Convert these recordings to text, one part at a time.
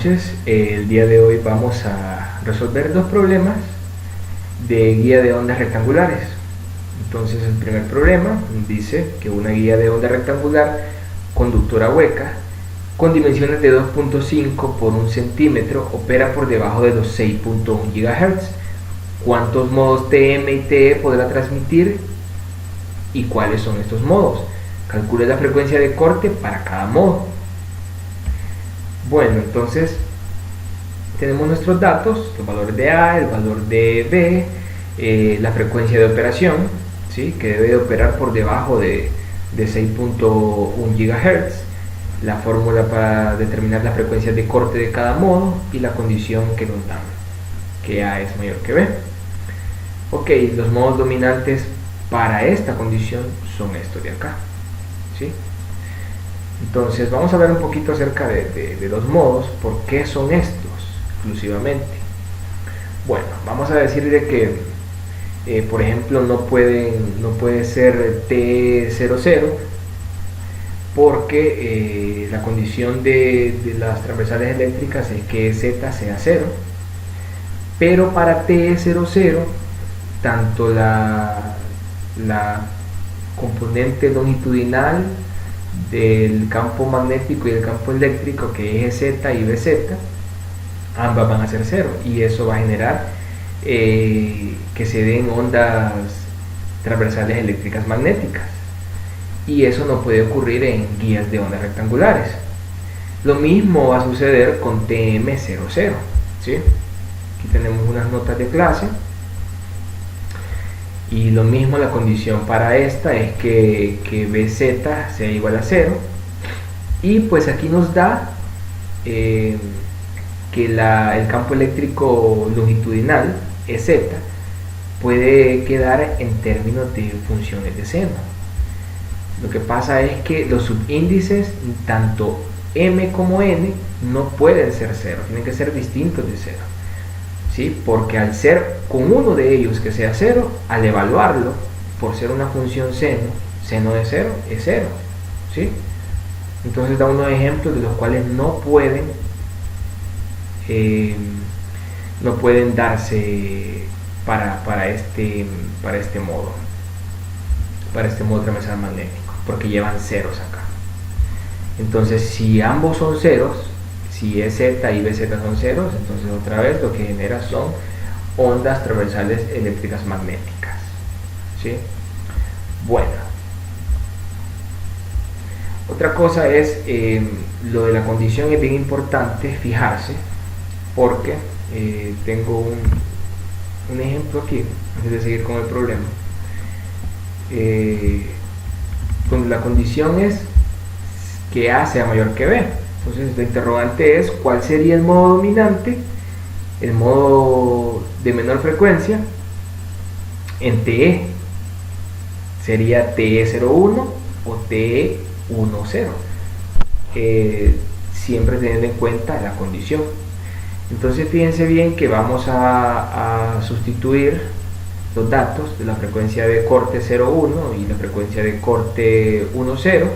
noches. El día de hoy vamos a resolver dos problemas de guía de ondas rectangulares. Entonces el primer problema dice que una guía de onda rectangular conductora hueca con dimensiones de 2.5 por 1 centímetro opera por debajo de los 6.1 GHz. ¿Cuántos modos TM y TE podrá transmitir y cuáles son estos modos? Calcule la frecuencia de corte para cada modo. Bueno, entonces tenemos nuestros datos, los valores de A, el valor de B, la frecuencia de operación, ¿sí? Que debe de operar por debajo de 6.1 GHz, la fórmula para determinar la frecuencia de corte de cada modo y la condición que nos dan, que A es mayor que B. Ok, los modos dominantes para esta condición son estos de acá, ¿sí? Entonces vamos a hablar un poquito acerca de los modos, por qué son estos exclusivamente. Bueno, vamos a decir de que por ejemplo no puede ser T00 porque la condición de las transversales eléctricas es que Z sea 0, pero para T00 tanto la componente longitudinal del campo magnético y del campo eléctrico, que es Z y BZ, ambas van a ser 0, y eso va a generar que se den ondas transversales eléctricas magnéticas, y eso no puede ocurrir en guías de ondas rectangulares. Lo mismo va a suceder con TM00, ¿sí? Aquí tenemos unas notas de clase. Y lo mismo, la condición para esta es que BZ sea igual a 0. Y pues aquí nos da que el campo eléctrico longitudinal, EZ, puede quedar en términos de funciones de seno. Lo que pasa es que los subíndices, tanto M como N, no pueden ser 0, tienen que ser distintos de 0. ¿Sí? Porque al ser con uno de ellos que sea 0, al evaluarlo por ser una función seno de 0 es 0, ¿sí? Entonces da unos ejemplos de los cuales no pueden darse para este modo transversal magnético, porque llevan ceros acá. Entonces si ambos son ceros, si EZ y BZ son ceros, entonces otra vez lo que genera son ondas transversales eléctricas magnéticas, ¿sí? Bueno, otra cosa es lo de la condición. Es bien importante fijarse, porque tengo un ejemplo aquí antes de seguir con el problema. Donde la condición es que A sea mayor que B. Entonces la interrogante es cuál sería el modo dominante, el modo de menor frecuencia en TE. ¿Sería TE01 o TE10? Siempre teniendo en cuenta la condición. Entonces fíjense bien que vamos a sustituir los datos de la frecuencia de corte 0,1 y la frecuencia de corte 1,0,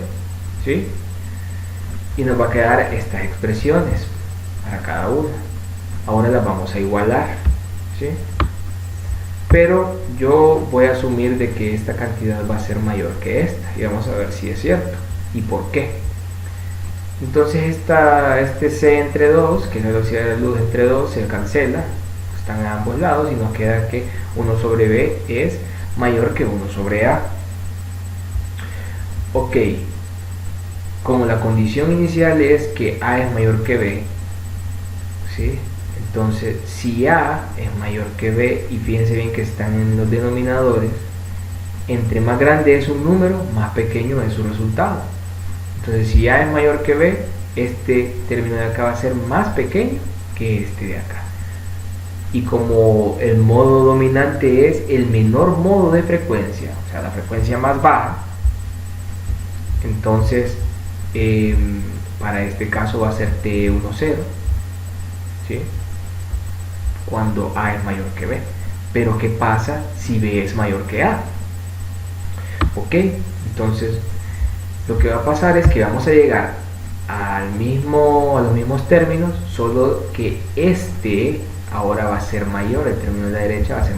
¿sí? Y nos va a quedar estas expresiones para cada una. Ahora las vamos a igualar, ¿sí? Pero yo voy a asumir de que esta cantidad va a ser mayor que esta, y vamos a ver si es cierto y por qué. Entonces este C entre 2, que es la velocidad de la luz entre 2, se cancela, están a ambos lados, y nos queda que 1 sobre B es mayor que 1 sobre A. Ok, como la condición inicial es que A es mayor que B, ¿sí? Entonces si A es mayor que B, y fíjense bien que están en los denominadores, entre más grande es un número, más pequeño es su resultado. Entonces si A es mayor que B, este término de acá va a ser más pequeño que este de acá. Y como el modo dominante es el menor modo de frecuencia, o sea, la frecuencia más baja, entonces para este caso va a ser T10, ¿sí? Cuando A es mayor que B. Pero ¿qué pasa si B es mayor que A? Ok, entonces lo que va a pasar es que vamos a llegar a los mismos términos, solo que este ahora va a ser mayor, el término de la derecha va a ser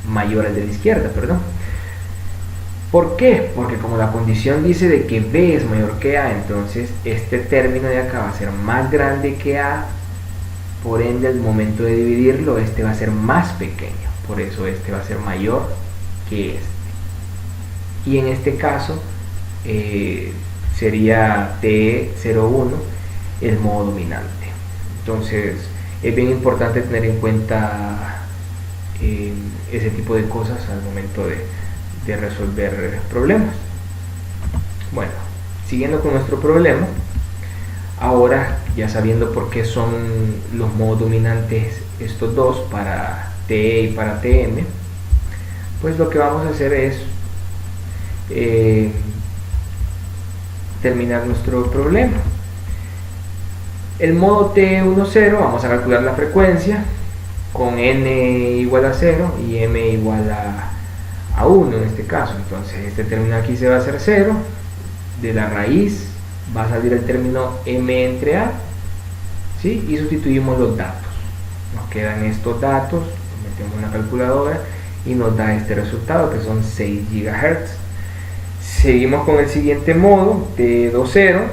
mayor al de la izquierda, perdón. ¿Por qué? Porque como la condición dice de que B es mayor que A, entonces este término de acá va a ser más grande que A, por ende al momento de dividirlo este va a ser más pequeño, por eso este va a ser mayor que este. Y en este caso sería T01 el modo dominante. Entonces es bien importante tener en cuenta ese tipo de cosas al momento de resolver problemas. Bueno, siguiendo con nuestro problema, ahora ya sabiendo por qué son los modos dominantes estos dos para TE y para TM, pues lo que vamos a hacer es terminar nuestro problema. El modo T10, vamos a calcular la frecuencia con n igual a 0 y m igual a 1 en este caso. Entonces este término aquí se va a hacer 0, de la raíz va a salir el término m entre a, ¿sí? Y sustituimos los datos, nos quedan estos datos, metemos en la calculadora y nos da este resultado que son 6 GHz. Seguimos con el siguiente modo, T20,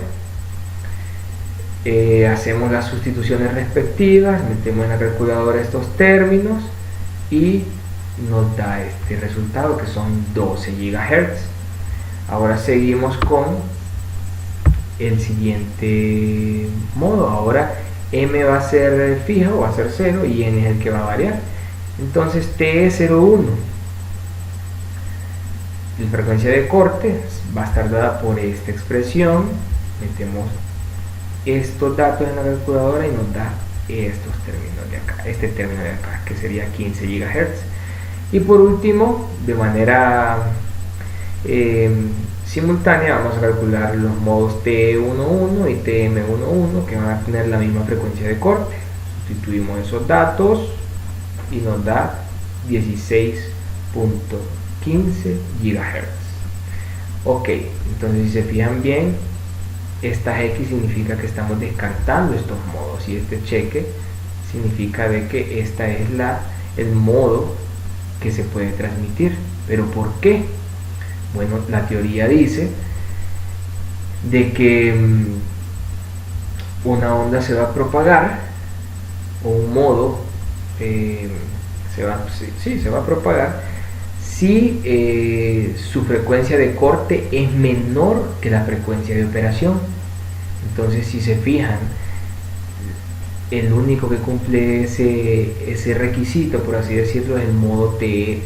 hacemos las sustituciones respectivas, metemos en la calculadora estos términos y nos da este resultado que son 12 GHz. Ahora seguimos con el siguiente modo. Ahora m va a ser fijo, va a ser 0 y n es el que va a variar. Entonces TE01, la frecuencia de corte va a estar dada por esta expresión. Metemos estos datos en la calculadora y nos da estos términos de acá, este término de acá que sería 15 GHz. Y por último, de manera simultánea, vamos a calcular los modos TE11 y TM11 que van a tener la misma frecuencia de corte. Sustituimos esos datos y nos da 16.15 GHz. Ok, entonces si se fijan bien, esta X significa que estamos descartando estos modos y este cheque significa de que esta es el modo que se puede transmitir. ¿Pero por qué? Bueno, la teoría dice de que una onda se va a propagar, o un modo se va a propagar si su frecuencia de corte es menor que la frecuencia de operación. Entonces, si se fijan, el único que cumple ese requisito, por así decirlo, es el modo T10,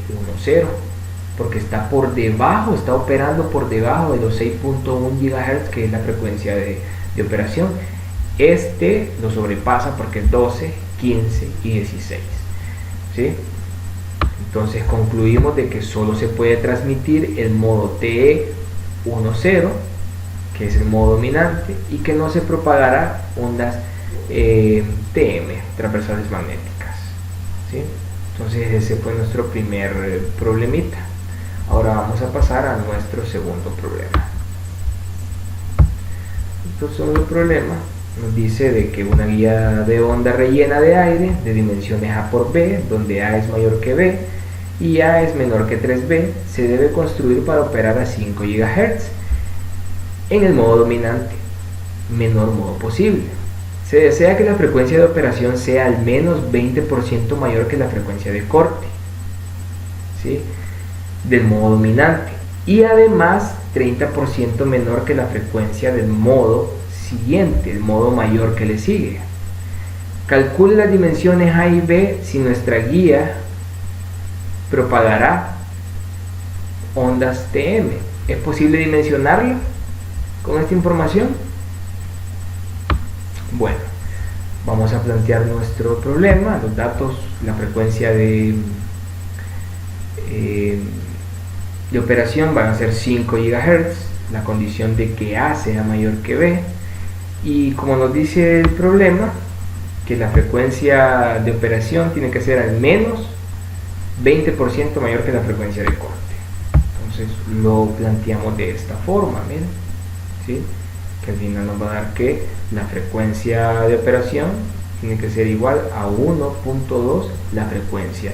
porque está por debajo, está operando por debajo de los 6.1 GHz, que es la frecuencia de operación. Este lo sobrepasa porque es 12, 15 y 16, ¿sí? Entonces concluimos de que solo se puede transmitir el modo TE10, que es el modo dominante, y que no se propagará ondas TM, transversales magnéticas, ¿sí? Entonces ese fue nuestro primer problemita. Ahora vamos a pasar a nuestro segundo problema. Nuestro segundo problema nos dice de que una guía de onda rellena de aire de dimensiones A por B, donde A es mayor que B y A es menor que 3B, se debe construir para operar a 5 GHz en el modo dominante, menor modo posible. Se desea que la frecuencia de operación sea al menos 20% mayor que la frecuencia de corte, ¿sí?, del modo dominante, y además 30% menor que la frecuencia del modo siguiente, el modo mayor que le sigue. Calcule las dimensiones A y B si nuestra guía propagará ondas TM. ¿Es posible dimensionarlo con esta información? Bueno, vamos a plantear nuestro problema. Los datos, la frecuencia de operación van a ser 5 GHz, la condición de que A sea mayor que B, y como nos dice el problema, que la frecuencia de operación tiene que ser al menos 20% mayor que la frecuencia de corte. Entonces lo planteamos de esta forma, miren, ¿sí?, que al final nos va a dar que la frecuencia de operación tiene que ser igual a 1.2 la frecuencia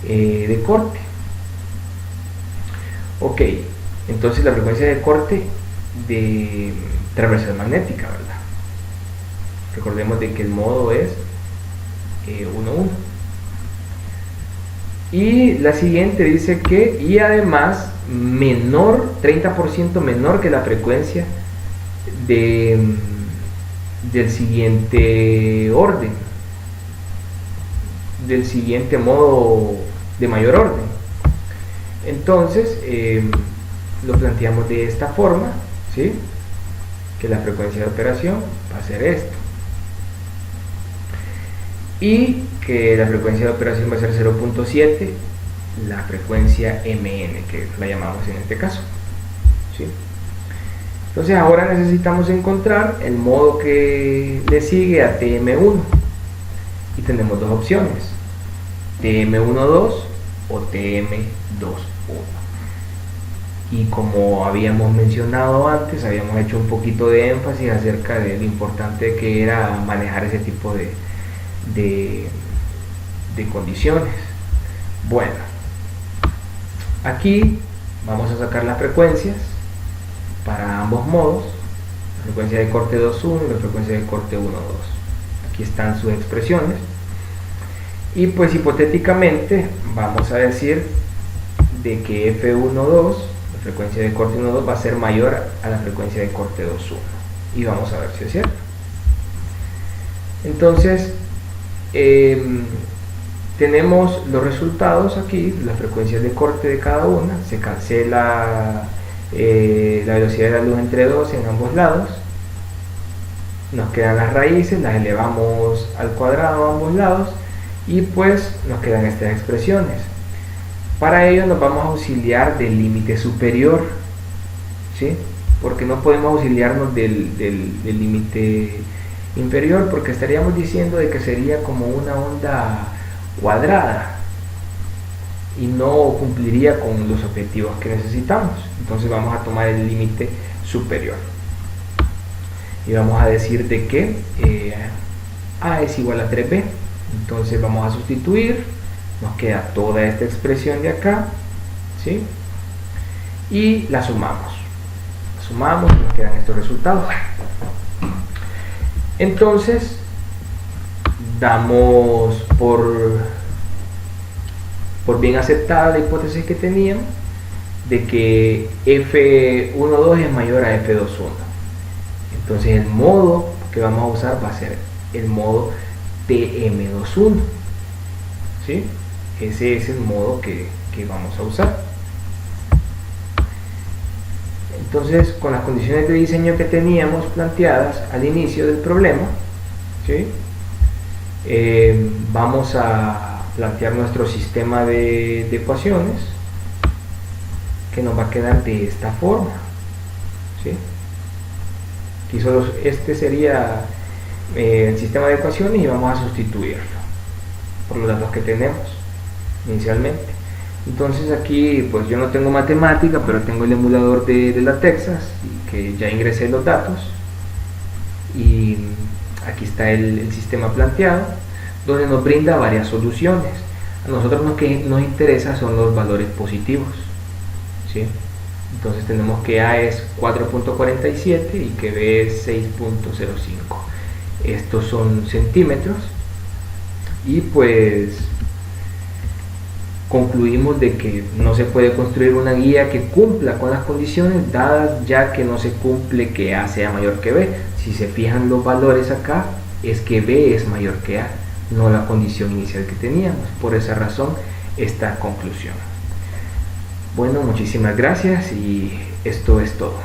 de corte. Ok, entonces la frecuencia de corte de transversal magnética, ¿verdad? Recordemos de que el modo es 1,1. Y la siguiente dice que, y además menor, 30% menor que la frecuencia del siguiente orden, del siguiente modo de mayor orden. Entonces lo planteamos de esta forma, ¿sí? Que la frecuencia de operación va a ser esto, y que la frecuencia de operación va a ser 0.7 la frecuencia MN, que la llamamos en este caso, ¿sí? Entonces ahora necesitamos encontrar el modo que le sigue a TM1, y tenemos dos opciones, TM12 o TM21. Y como habíamos mencionado antes, habíamos hecho un poquito de énfasis acerca de lo importante que era manejar ese tipo de condiciones. Bueno, aquí vamos a sacar las frecuencias para ambos modos, la frecuencia de corte 2.1 y la frecuencia de corte 1.2. Aquí están sus expresiones, y pues hipotéticamente vamos a decir de que F1.2, la frecuencia de corte 1.2, va a ser mayor a la frecuencia de corte 2.1, y vamos a ver si es cierto. Entonces tenemos los resultados aquí, las frecuencias de corte de cada una, se cancela la velocidad de la luz entre 2 en ambos lados, nos quedan las raíces, las elevamos al cuadrado a ambos lados, y pues nos quedan estas expresiones. Para ello nos vamos a auxiliar del límite superior, ¿sí? Porque no podemos auxiliarnos del límite inferior, porque estaríamos diciendo de que sería como una onda cuadrada y no cumpliría con los objetivos que necesitamos. Entonces vamos a tomar el límite superior y vamos a decir de que A es igual a 3B. Entonces vamos a sustituir, nos queda toda esta expresión de acá, ¿sí? Y la sumamos y nos quedan estos resultados. Entonces damos por bien aceptada la hipótesis que teníamos de que F1.2 es mayor a F2.1. Entonces el modo que vamos a usar va a ser el modo TM21, ¿sí? Ese es el modo que vamos a usar. Entonces, con las condiciones de diseño que teníamos planteadas al inicio del problema, ¿sí? Vamos a plantear nuestro sistema de ecuaciones, que nos va a quedar de esta forma, ¿sí? Aquí solo este sería el sistema de ecuaciones, y vamos a sustituirlo por los datos que tenemos inicialmente. Entonces aquí pues yo no tengo matemática, pero tengo el emulador de la Texas, que ya ingresé los datos, y aquí está el sistema planteado, donde nos brinda varias soluciones. A nosotros lo que nos interesa son los valores positivos, ¿sí? Entonces tenemos que A es 4.47 y que B es 6.05. Estos son centímetros, y pues concluimos de que no se puede construir una guía que cumpla con las condiciones dadas, ya que no se cumple que A sea mayor que B. Si se fijan los valores acá, es que B es mayor que A, no la condición inicial que teníamos. Por esa razón, esta conclusión. Bueno, muchísimas gracias, y esto es todo.